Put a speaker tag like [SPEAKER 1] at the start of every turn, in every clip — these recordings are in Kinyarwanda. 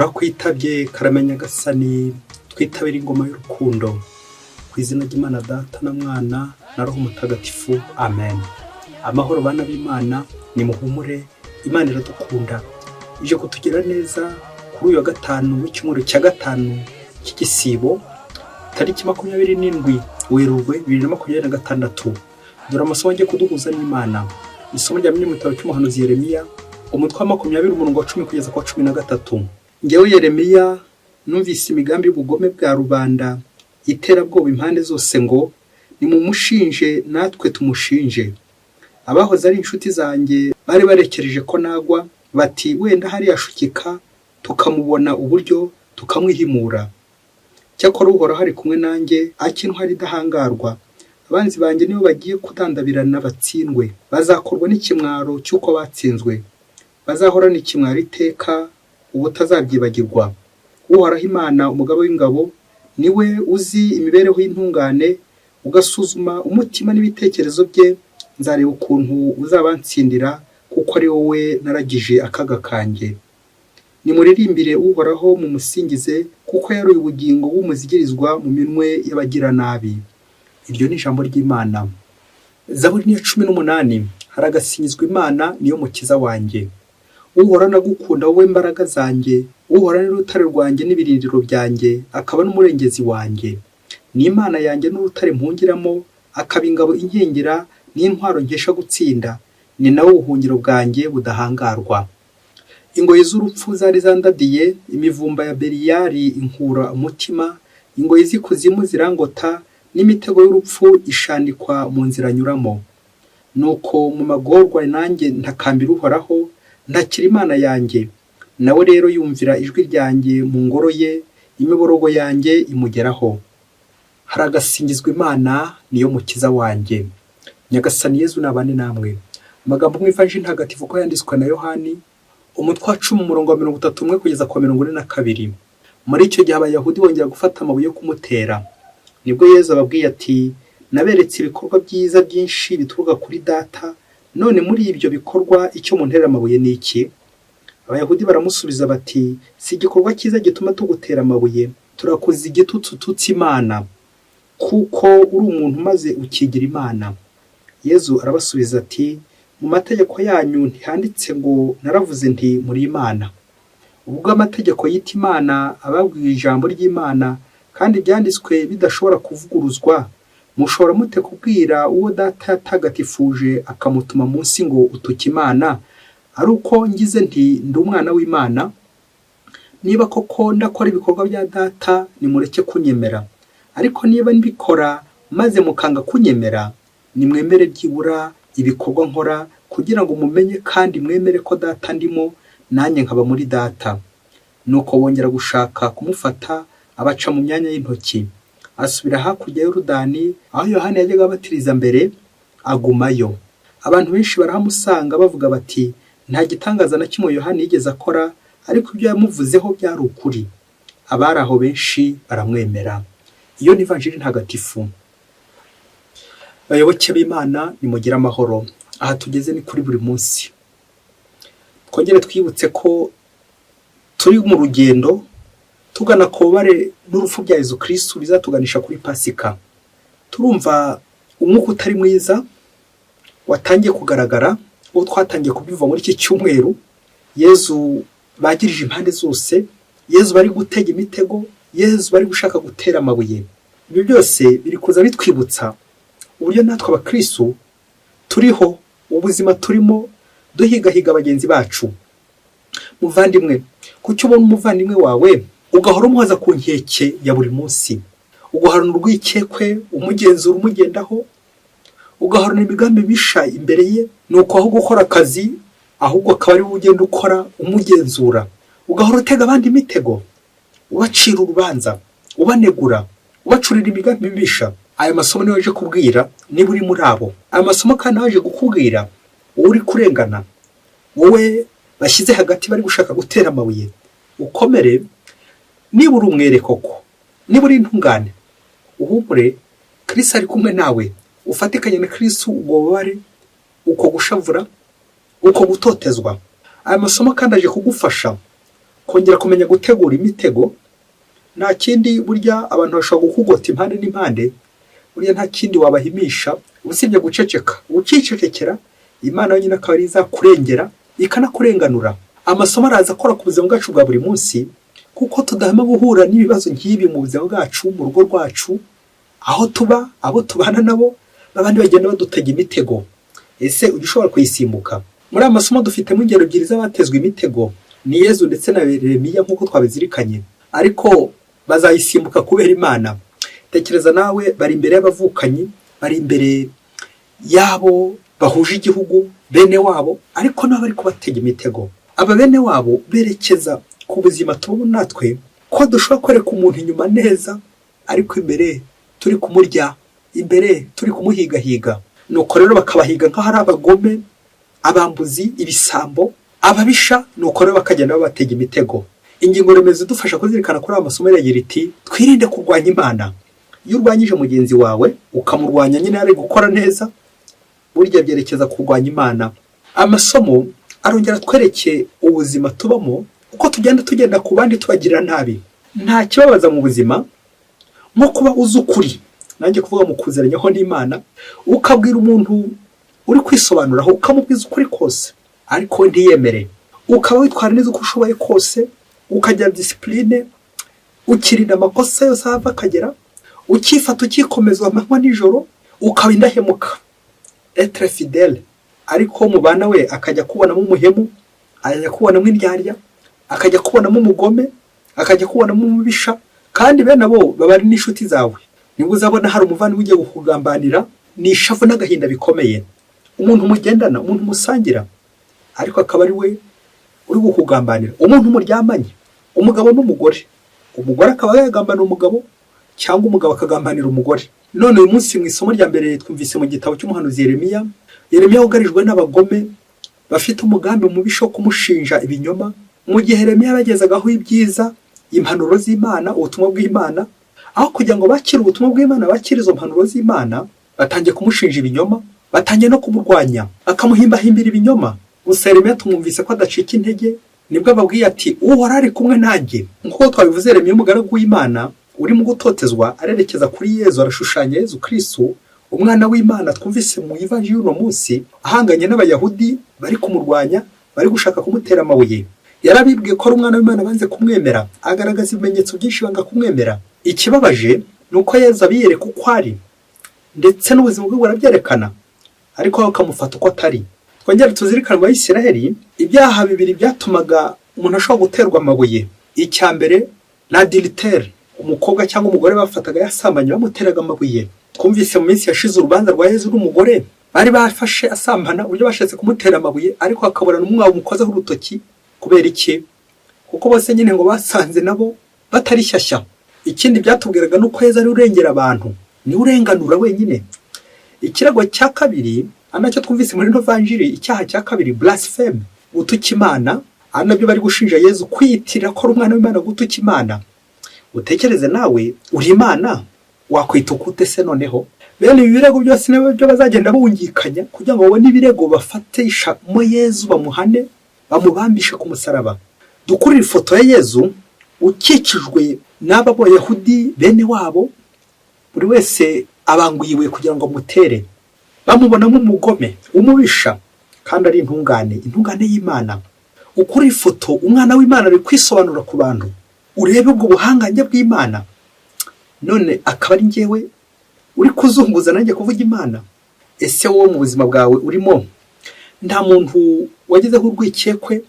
[SPEAKER 1] turakwitabye karamenya gasani, twitabira ingoma y'urukundo ku izina ry'Imana Data na Mwana na Roho Mutagatifu, amen. Amahoro bana b'Imana, nimuhumure, Imana iradukunda, ije kutugira neza kuri uyu wa gatanu w'icyumweru cya gatanu cy'igisibo, tariki 27 Werurwe 2026. Dore amasomo agiye kuduhuza n'Imana. Isomo rya mu gitabo cy'umuhanuzi Yeremiya, umutwe wa 20 umurongo wa 10 kugeza ku 13. Ngewe Yeremiya numvise imigambi y'ubugome bwa rubanda iterabwoba impande zose, ngo nimumushinje natwe tumushinje. Abahoze ari inshuti zanjye bari barekereje ko nagwa, bati wenda hari yashukika tukamubona uburyo tukamwihimura. Cyakora Uhoraho ari kumwe nanjye, akintwara idahangarwa. Abanzi banjye nibo bagiye kudandabirana batsindwe, bazakorwa n'ikimwaro cy'uko batsinzwe, bazahorana ikimwaro iteka ubutazabyibagirwa. Uhoraho Imana umugabo w'ingabo niwe uzi imibereho y'intungane, ugasuzuma umutima n'ibitekerezo bye. Nzareba ukuntu uzabansindira, kuko ari wowe naragije akaga kanjye. Nimuririmbire Uhoraho mumusingize, kuko yaruye ubugingo bw'umuzigirizwa mu minwe y'abagira nabi. Iryo ni ijambo ry'Imana. Zaburi ya 18, haragasingizwa Imana niyo mukiza wanjye. Uhoraho nagukunda wowe mbaraga zanjye, Uhoraho ni rutare rwanjye n'ibirindiro byanjye, akaba n'umurengezi wanjye. Ni Imana yanjye n'urutare mpungiramo, akaba ingabo inkengera n'intwaro nkesha gutsinda. Ni nawe ubuhungiro bwanjye budahangarwa. Ingoyi z'urupfu zari zandadiye, imivumba ya Beliyari inkura umutima, ingoyi z'ikuzimu zirangota, n'imitego y'urupfu ishandikwa mu nzira nyuramo. Nuko mu magorwa nanjye ntakambira Uhoraho, ntakira Imana yanjye. Nawe rero yumvira ijwi ryanjye mu ngoro ye, imiborogo yanjye imugeraho. Haragasingizwa Imana niyo mukiza wanjye. Nyagasani Yezu nabane namwe. Amagambo mu Ivanjili ntagatifu ko yanditswe na Yohani, umutwe wa 10 umurongo wa 31 kugeza ku 42. Muri icyo gihe Abayahudi bongera gufata amabuye yo kumutera. Nibwo Yezu ababwiye ati, naberetse ibikorwa byiza byinshi bituruka kuri Data, none muri ibyo bikorwa icyo muntera amabuye ni iki? Abayahudi baramusubiza bati, si igikorwa cyiza gituma tugutera amabuye, turakoze igitutsi tutsi Imana, kuko uri umuntu maze ukigira Imana. Yezu arabasubiza ati, mu mategeko yanyu ntihanditse ngo naravuze nti muri Imana? Ubwo amategeko yita Imana ababwiye ijambo ry'Imana, kandi byanditswe bidashobora kuvuguruzwa, mushobora mute kubwira uwo Data yatagatifuje akamutuma munsi ngo utuke Imana, ari uko ngize nti ndi umwana w'Imana? Niba koko ndakora ibikorwa bya Data, nimureke kunyemera. Ariko niba mbikora maze mukanga kunyemera, nimwemere byibura ibikorwa nkora, kugira ngo mumenye kandi mwemere ko Data ndimo, nanjye nkaba muri Data. Nuko bongera gushaka kumufata, abaca mu myanya y'intoki. Asubira hakurya y'Yorodani, aho Yohana yajyaga abatiriza mbere, agumayo. Abantu benshi barahamusanga bavuga bati, nta gitangaza na kimwe Yohana yigeze akora, ariko ibyo yamuvuzeho byari ukuri. Abari aho benshi baramwemera. Iyo ni Ivanjili ntagatifu. Bayoboke b'Imana, nimugire amahoro. Aha tugeze ni kuri buri munsi. Twongere twibutse ko turi mu rugendo tugana kobare n'urupfu bya Yezu Kristo bizatuganisha kuri Pasika. Turumva umwuka utari mwiza watangiye kugaragara, uwo twatangiye kubiva muri iki cyumweru. Yezu bagirije impande zose, Yezu bari gutega imitego, Yezu bari gushaka gutera amabuye. Ibyo byose biri kuza bitwibutsa uburyo natwe abakristo turiho, ubuzima turimo duhigahiga bagenzi bacu. Muvandimwe, kuki ubona umuvandimwe wawe ugahora umuhoza ku nkeke ya buri munsi, ugaharana urwikekwe umugenzura umugendaho, ugaharana imigambi bisha imbere ye, nuko aho gukora akazi ahubwo akaba ari ugenda ukora umugenzura, ugahora utega abandi imitego, ubacira urubanza, ubanegura, ubacurira imigambi bisha. Aya masomo niyo aje kubwira niba uri muri abo. Aya masomo kandi aje gukubwira wowe uri kurengana, wowe bashyize hagati bari gushaka gutera amabuye. Ukomere, niba uri umwere koko, niba uri intungane, uhumure, Kristo ari kumwe nawe. Ufatikanye na Kristo ububabare, uko gushavura, uko gutotezwa. Aya masomo kandi aje kugufasha kongera kumenya gutegura imitego. Nta kindi burya abantu bashobora gukugota impande n'impande, burya nta kindi wabahimisha usibye guceceka. Ukicecekera Imana yonyine akaba ari izakurengera ikanakurenganura. Amasomo araza akora ku buzima bwacu bwa buri munsi, kuko tudahama guhura n'ibibazo nk'ibi mu buzima bwacu, mu rugo rwacu, aho tuba, abo tubana nabo, abandi bagenda badutega imitego. Ese ushobora kuyisimbuka? Muri aya masomo dufitemo ingero ebyiri z'abatezwe imitego, ni Yezu ndetse na Yeremiya nk'uko twabizirikanye, ariko bazayisimbuka kubera Imana. Tekereza nawe, bari imbere y'abavukanyi, bari imbere yabo bahuje igihugu, bene wabo, ariko nabo bari kubatega imitego. Aba bene wabo berekeza ku buzima tubona natwe, ko dushobora kwereka umuntu inyuma neza, ariko imbere turi kumurya, imbere turi kumuhigahiga. Nuko rero bakabahiga nk'aho ari abagome, abambuzi, ibisambo, ababisha, nuko rero bakagenda babatega imitego. Ingingo remezo idufasha kuzirikana kuri aya masomo iragira iti twirinde kurwanya Imana. Iyo urwanyije mugenzi wawe ukamurwanya nyine ari gukora neza, burya byerekeza kurwanya Imana. Amasomo arongera twereke ubuzima tubamo, uko tugenda ku bandi tubagirira nabi. Nta kibabaza mu buzima nko kuba uzi ukuri, nanjye kuvuga mu kuzeranyaho n'Imana, ukabwira umuntu uri kwisobanuraho ukamubwiza ukuri kose, ariko ntiyemere. Ukaba witwara neza uko ushoboye kose, ukagira discipline, ukirinda amakosa yose ava akagera, ukifata ukikomeza amanywa nijoro, ukaba indahemuka, être fidèle. Ariko mubana we akajya kubonamo umuhemu, akajya kubonamo indyarya, akajya kubonamo umugome, akajya kubonamo umubisha, kandi bene abo baba ari n'inshuti zawe. Nibwo uzabona hari umuvandimwe ugiye kukugambanira, ni ishavu n'agahinda bikomeye. Umuntu mugendana, umuntu musangira, ariko akaba ari we uri kukugambanira. Umuntu muryamanye, umugabo n'umugore, umugore akaba yagambanira umugabo, cyangwa umugabo akagambanira umugore. None uyu munsi mu isomo rya mbere twumvise mu gitabo cy'umuhanuzi Yeremiya ugarijwe n'abagome bafite umugambi mubisho kumushinja ibinyoma. Mu gihe Yeremiya yabagezagaho ibyiza, impanuro z'Imana, ubutumwa bw'Imana, aho kugira ngo bakire ubutumwa bw'Imana, bakire izo mpanuro z'Imana, batangiye kumushinja ibinyoma, batangiye no kumurwanya, akamuhimbahimbira ibinyoma. Gusa Yeremiya tumwumvise ko adacika intege, nibwo ababwiye ati Uhoraho ari kumwe nanjye. Nk'uko twabivuze, Yeremiya umugaragu w'Imana urimo gutotezwa arerekeza kuri Yezu, arashushanya Yezu Kristo, umwana w'Imana twumvise mu Ivanjili y'uno munsi, ahanganye n'Abayahudi bari kumurwanya, bari gushaka kumutera amabuye. Yarabibwiye ko ari umwana w'Imana banze kumwemera, agaragaza ibimenyetso byinshi banga kumwemera. Ikibabaje ni uko Yezu abiyereka uko ari, ndetse n'ubuzima bwe burabyerekana, ariko bakamufata uko atari. Twongere tuzirikane mu Isiraheli ibyaha bibiri byatumaga umuntu ashobora guterwa amabuye. Icya mbere ni adultère, umukobwa cyangwa umugore bafataga yasambanye bamuteraga amabuye. Twumvise mu minsi yashize urubanza rwa Yezu n'umugore bari bafashe asambana, uburyo bashatse kumutera amabuye, ariko akabura n'umwe umukozeho urutoki. Kubera iki? Kuko bose nyine ngo basanze nabo batari shyashya. Ikindi byatubwiraga nuko Yezu ari urengera abantu, ni urenganura wenyine. Ikirago cya kabiri anacyo twumvise muri Evanjili, icyaha cya kabiri blasphème, gutuka Imana, anabyo bari gushinja Yezu kwiyitirira ko ari umwana w'Imana, gutuka Imana. Utekereze nawe uri Imana, wakwita ukute se noneho? Bene ibi birego byose nabyo bazagenda bungikanya kugira ngo babone ibirego bafatisha mo Yezu, bamuhane, bamubambishe ku musaraba. Dukurira ifoto ya Yezu ukikijwe n'aba Bayahudi bene wabo, buri wese abanguyiwe kugira ngo mutere, bamubonamo umugome, umubisha, kandi ari intungane y'Imana. Ukuri ifoto umwana w'Imana ari kwisobanura ku bantu, urebe ubwo buhangange bw'Imana, none akaba ari njyewe uri kuzunguza nanjye kuvuga Imana. Ese wowe mu buzima bwawe urimo nta muntu wagezeho urwikekwe,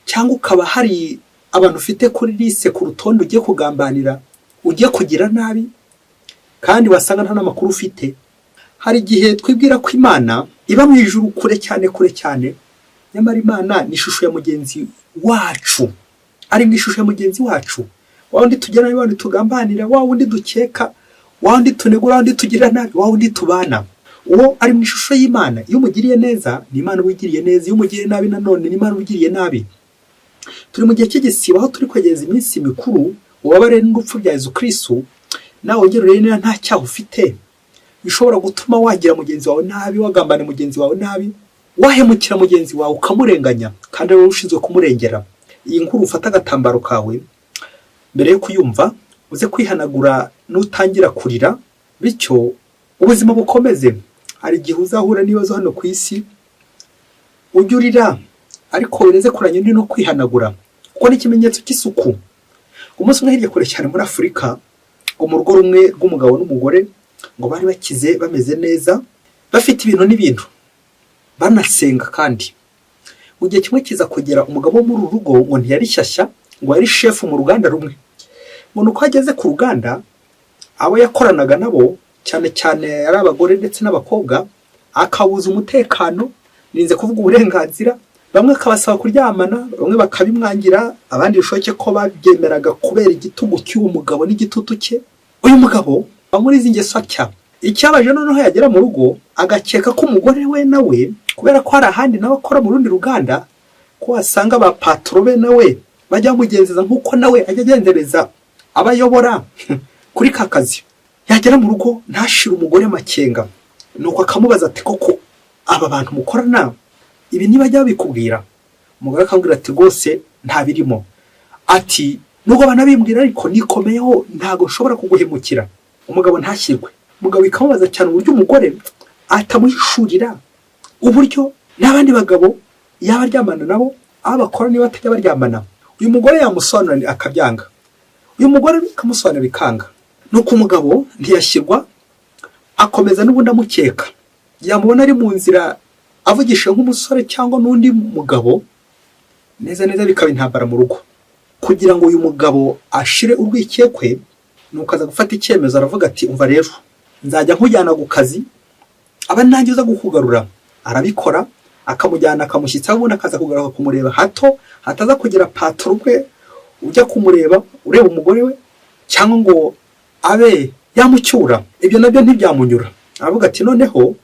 [SPEAKER 1] cyangwa ukaba hari abantu ufite kuri liste ku rutonde ugiye kugambanira, ugiye kugira nabi, kandi wasanga nta n'amakuru ufite? Hari igihe twibwira ko Imana iba mu ijuru kure cyane, nyamara Imana ni ishusho ya mugenzi wacu, ari mu ishusho ya mugenzi wacu, wa wundi tugera nabi, wa wundi tugambanira, wa wundi dukeka, wa wundi tunegura, wa wundi tugira nabi, wa wundi tubana. Uwo ari mu ishusho y'Imana. Iyo umugiriye neza ni Imana wigiriye neza, iyo umugiriye nabi nanone ni Imana wigiriye nabi. Turi mu gihe cy'igisibo, aho turi kwegereza iminsi mikuru, ubabare n'urupfu bya Yezu Kristo. Nawe wongere rero nta cyaha ufite bishobora gutuma wagira mugenzi wawe nabi, wagambana mugenzi wawe nabi, wahemukira mugenzi wawe ukamurenganya, kandi wowe ushinzwe kumurengera. iyi nkuru ufata agatambaro kawe mbere yo kuyumva uze kwihanagura nutangira kurira bityo ubuzima bukomeze. Hari igihe uzahura n'ibibazo hano ku isi ujya urira ariko ureze kuranya undi no kwihanagura kuko ni ikimenyetso cy'isuku. Umunsi umwe hirya kure cyane muri Afurika ngo mu rugo rumwe rw'umugabo n'umugore ngo bari bakize bameze neza bafite ibintu n'ibintu banasenga kandi mu gihe kimwe kiza kugera umugabo wo muri uru rugo ngo ntiyari shyashya ngo yari chef mu ruganda rumwe. Ngo nuko ageze ku ruganda abo yakoranaga nabo cyane cyane ari abagore ndetse n'abakobwa akabuza umutekano ninze kuvuga uburenganzira, bamwe akabasaba kuryamana bamwe bakabimwangira abandi bishoke ko babyemeraga kubera igitugu cy'uwo mugabo n'igitutu cye. Uyu mugabo amuri zingeso atya icyabaje noneho yagera mu rugo agakeka ko umugore we nawe kubera ko hari ahandi nawe akora mu rundi ruganda ko asanga ba patro be nawe bajya mugenzeza nkuko nawe ajya agendereza abayobora kuri kakazi. Yagera mu rugo ntashira umugore makenga nuko akamubaza ati koko aba bantu mukorana ibi nibajya babikubwira? Umugore akambwira ati rwose nta birimo. Ati nubwo banabimbwira ariko nikomeyeho ntago nshobora kuguhemukira. Umugabo ntashyirwe. Umugabo ikamubaza cyane uburyo umugore atamuhishurira uburyo n'abandi bagabo yabaryamana nabo abakora niba atajya baryamana. Uyu mugore yamusobanurira akabyanga, uyu mugore kamusobanurira bikanga. Nuko umugabo ntiyashyirwa akomeza n'ubundi amukeka. Yamubona ari mu nzira avugisha nk'umusore cyangwa n'undi mugabo neza neza bikaba intambara mu rugo. Kugira ngo uyu mugabo ashire urwikekwe nuko aza gufata icyemezo aravuga ati umva rero nzajya nkujyana ku kazi aba nangiza gukugarura. Arabikora akamujyana akamushyitsa ubundi akaza kugaruka kumureba hato hataza kugira patro bwe ujya kumureba ureba umugore we cyangwa ngo abe yamucyura. Ibyo nabyo ntibyamunyura. Aravuga ati noneho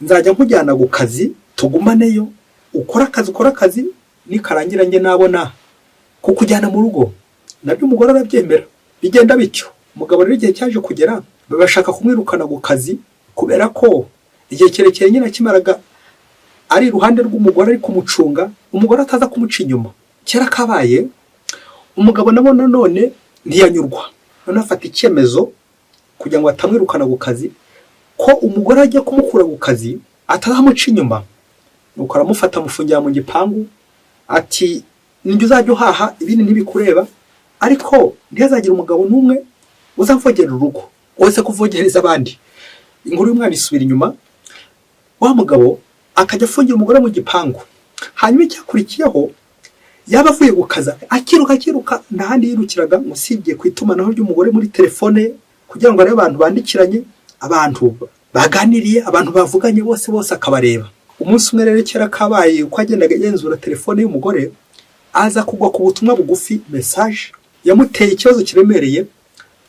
[SPEAKER 1] nzajya nkujyana ku kazi tugumaneyo ukora akazi nikarangira nge nabona kukujyana mu rugo. Nabyo umugore arabyemera bigenda bityo. Umugabo rero igihe cyaje kugera bashaka kumwirukana ku kazi kubera ko igihe kirekire nyine akimaraga ari iruhande rw'umugore ari kumucunga umugore ataza kumuca inyuma. Kera kabaye umugabo nabo none ntiyanyurwa none afata icyemezo kugira ngo atamwirukana ku kazi ko umugore ajya kumukura ku kazi atazamuca inyuma. Nuko aramufata amufungira mu gipangu ati ninjye uzajya uhaha ibindi ntibikureba ariko ntihazagira umugabo n'umwe uzamvogerera urugo wese kuvogereza abandi. Inkuru y'umwana isubira inyuma. Wa mugabo akajya afungira umugore mu gipangu. Hanyuma icyakurikiyeho yaba avuye gukaza akiruka ntahandi yirukiraga musibye kwitumanaho ry'umugore muri telefone kugira ngo arebe abantu bandikiranye, abantu baganiriye, abantu bavuganye bose akabareba. Umunsi umwe rero kera kabaye uko agendaga yenzura telefone y'umugore aza kugwa ku butumwa bugufi message yamuteye ikibazo kiremereye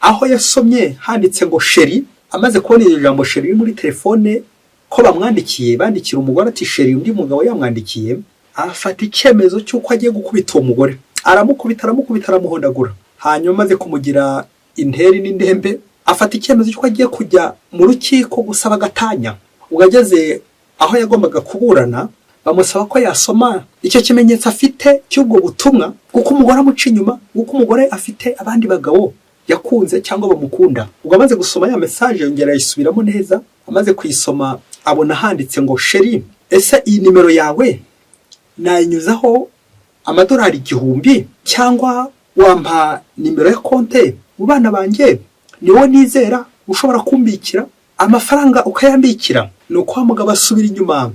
[SPEAKER 1] aho yasomye handitse ngo sheri. Amaze kubona iri jambo sheri muri telefone ko bamwandikiye bandikira umugore ati sheri undi mugabo yamwandikiye, afata icyemezo cy'uko agiye gukubita uwo mugore. Aramukubita aramuhondagura. Hanyuma maze kumugira interi n'indembe afata icyemezo cy'uko agiye kujya mu rukiko gusaba gatanya. Ugageze aho yagombaga kuburana bamusaba ko yasoma icyo kimenyetso afite cy'ubwo butumwa kuko umugore amuca inyuma, kuko umugore afite abandi bagabo yakunze cyangwa bamukunda. Ubwo amaze gusoma ya message yongera yisubiramo neza. Amaze kuyisoma abona handitse ngo sheri ese iyi nimero yawe nayinyuzaho amadolari 1000 cyangwa wampa nimero ya konte mu bana banjye niwo nizera ushobora kumbikira amafaranga ukayambikira. Nuko umugabo asubira inyuma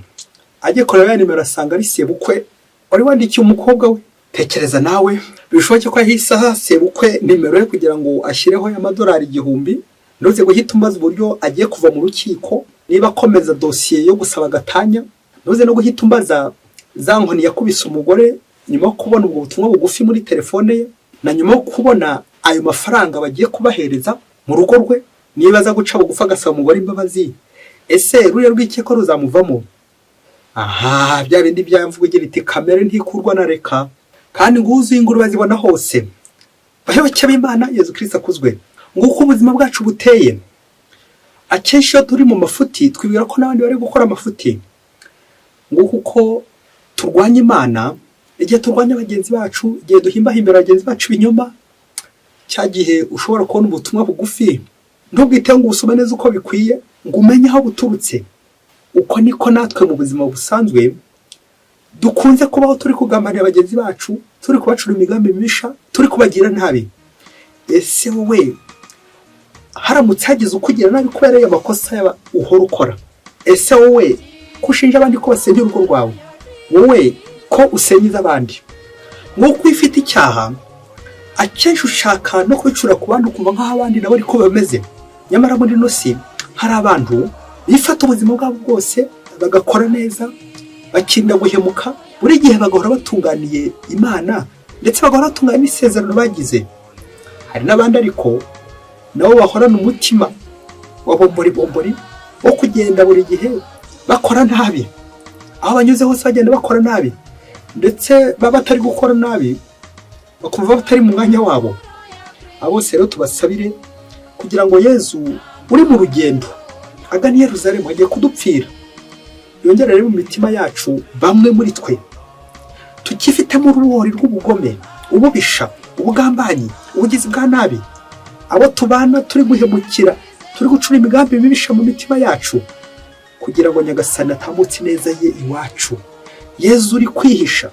[SPEAKER 1] ajye korera ya nimero asanga ari sebukwe wari wandikiye umukobwa we. Tekereza nawe bishoboke ko ahisa sebukwe nimero ye kugira ngo ashyireho ya madolari 1000 ndoze guhita umbaza uburyo agiye kuva mu rukiko niba akomeza dosiye yo gusaba gatanya, ndoze no guhita umbaza za nkoni yakubise umugore nyuma yo kubona ubwo butumwa bugufi muri telefone ye na nyuma yo kubona ayo mafaranga bagiye kubahereza mu rugo rwe niba aza guca bugufa agasaba umugore imbabazi. Ese ruriya rw'ikeko ruzamuvamo? Aha bya bindi byamvugira iti kamere ntikurwa na reka kandi nguzuye inguru bazibona hose. Bayoboke b'Imana Yesu Kristo akuzwe. Nguko ubuzima bwacu buteye. Akenshi iyo turi mu mafuti twibwira ko n'abandi bari gukora amafuti. Nguko uko turwanya Imana igihe turwanya bagenzi bacu, igihe duhimbahimbira bagenzi bacu ibinyoma, cya gihe ushobora kubona ubutumwa bugufi ntubwite ngo usome neza uko bikwiye, ngo umenye aho buturutse. Uko niko natwe mu buzima busanzwe dukunze kubaho turi kugambanira bagenzi bacu, turi kubacura imigambi mibisha, turi kubagira nabi. Ese wowe haramutse hagize ukugira nabi kubera ayo makosa uhora ukora, ese wowe ko ushinja abandi ko basenya urugo rwawe, wowe ko usenyiza abandi, nk'uko ufite icyaha akenshi ushaka no kwicura ku bandi ukumva nk'aho abandi nabo ariko bameze. Nyamara muri ino si hari abantu bifata ubuzima bwabo bwose bagakora neza, bakirinda guhemuka, buri gihe bagahora batunganiye Imana ndetse bagahora batunganya n'isezerano bagize. Hari n'abandi ariko nabo bahorana umutima wa bombori wo kugenda buri gihe bakora nabi, aho banyuze hose bagenda bakora nabi, ndetse baba batari gukora nabi bakumva batari mu mwanya wabo. Abo bose rero tubasabire kugira ngo Yezu uri mu rugendo agana i Yerusalemu agiye kudupfira, yongere rero mu mitima yacu bamwe muri twe tukifitemo uruhori rw'ubugome, ububisha, ubugambanyi, ubugizi bwa nabi, abo tubana turi guhemukira, turi gucura imigambi mibisha mu mitima yacu, kugira ngo Nyagasani atambutse neza ye iwacu. Yezu uri kwihisha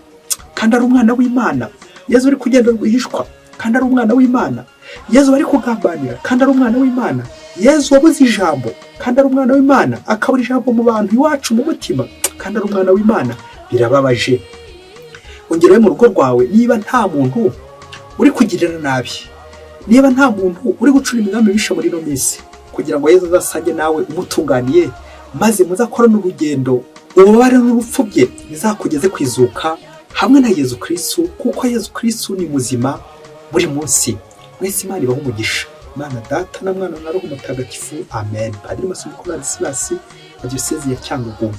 [SPEAKER 1] kandi ari umwana w'Imana, Yezu uri kugenda rwihishwa kandi ari umwana w'Imana, Yezu ari kugambanira kandi ari umwana w'Imana, Yezu wabuze ijambo kandi ari umwana w'Imana, akabura ijambo mu bantu iwacu mu mutima kandi ari umwana w'Imana. Birababaje. Ongerewe mu rugo rwawe niba nta muntu uri kugirira nabi, niba nta muntu uri gucura imigambi mibisha muri ino minsi, kugira ngo Yezu azasange nawe umutunganiye, maze muzakorana urugendo, ububabare n'urupfu bye bizakugeze kwizuka hamwe na Yezu Kristo, kuko Yezu Kristo ni muzima buri munsi. Mwese Imana ibahe umugisha. Imana Data na Mwana na Roho Mutagatifu. Amen. Padiri Masumbuko Ladislas wa Diyosezi ya Cyangugu.